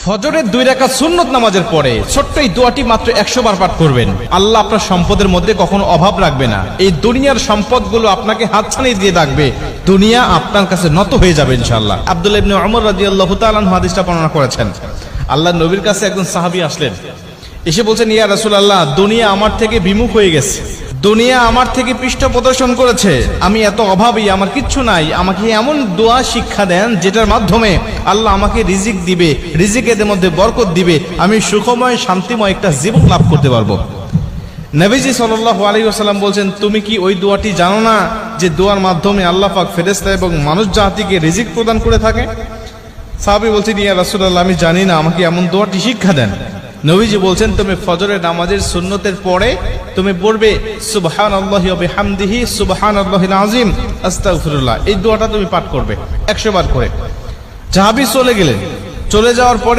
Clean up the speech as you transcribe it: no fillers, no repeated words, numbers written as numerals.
ফজরের 2 রাকাত সুন্নত নামাজের পরে ছোট্ট এই দোয়াটি মাত্র 100 বার পাঠ করবেন। আল্লাহ আপনার সম্পদের মধ্যে কখনো অভাব রাখবে না। এই দুনিয়ার সম্পদগুলো আপনাকে হাতছানি দিয়ে রাখবে, দুনিয়া আপনার কাছে নত হয়ে যাবে ইনশাআল্লাহ। আব্দুল্লাহ ইবনে ওমর রাদিয়াল্লাহু তাআলা আনহু হাদিসটা বর্ণনা করেছেন। আল্লাহর নবীর কাছে একজন সাহাবী আসলেন, এসে বলছেন, ইয়া রাসূলুল্লাহ, দুনিয়া আমার থেকে বিমুখ হয়ে গেছে, দুনিয়া আমার থেকে পৃষ্ঠ প্রদর্শন করেছে, আমি এত অভাবী, আমার কিচ্ছু নাই, আমাকে এমন দোয়া শিক্ষা দেন যেটার মাধ্যমে আল্লাহ আমাকে রিজিক দিবে, রিজিকের মধ্যে বরকত দিবে, আমি সুখময় শান্তিময় একটা জীবন লাভ করতে পারবো। নবীজি সাল্লাল্লাহু আলাইহি ওয়াসাল্লাম বলছেন, তুমি কি ওই দোয়াটি জানো না যে দোয়ার মাধ্যমে আল্লাহ পাক ফেরেশতা এবং মানুষ জাতিকে রিজিক প্রদান করে থাকে? সাহাবী বলছেন, ইয়া রাসূলুল্লাহ, আমি জানি না, আমাকে এমন দোয়াটি শিক্ষা দেন। নবীজি বলছেন, তুমি ফজরের নামাজের সুন্নতের পরে তুমি পড়বে সুবহানাল্লাহি ওয়া বিহামদিহি সুবহানাল্লাহিল আযীম আস্তাগফিরুল্লাহ, এই দোয়াটা তুমি পাঠ করবে 100 বার করে। সাহাবী চলে গেলেন। চলে যাওয়ার পরে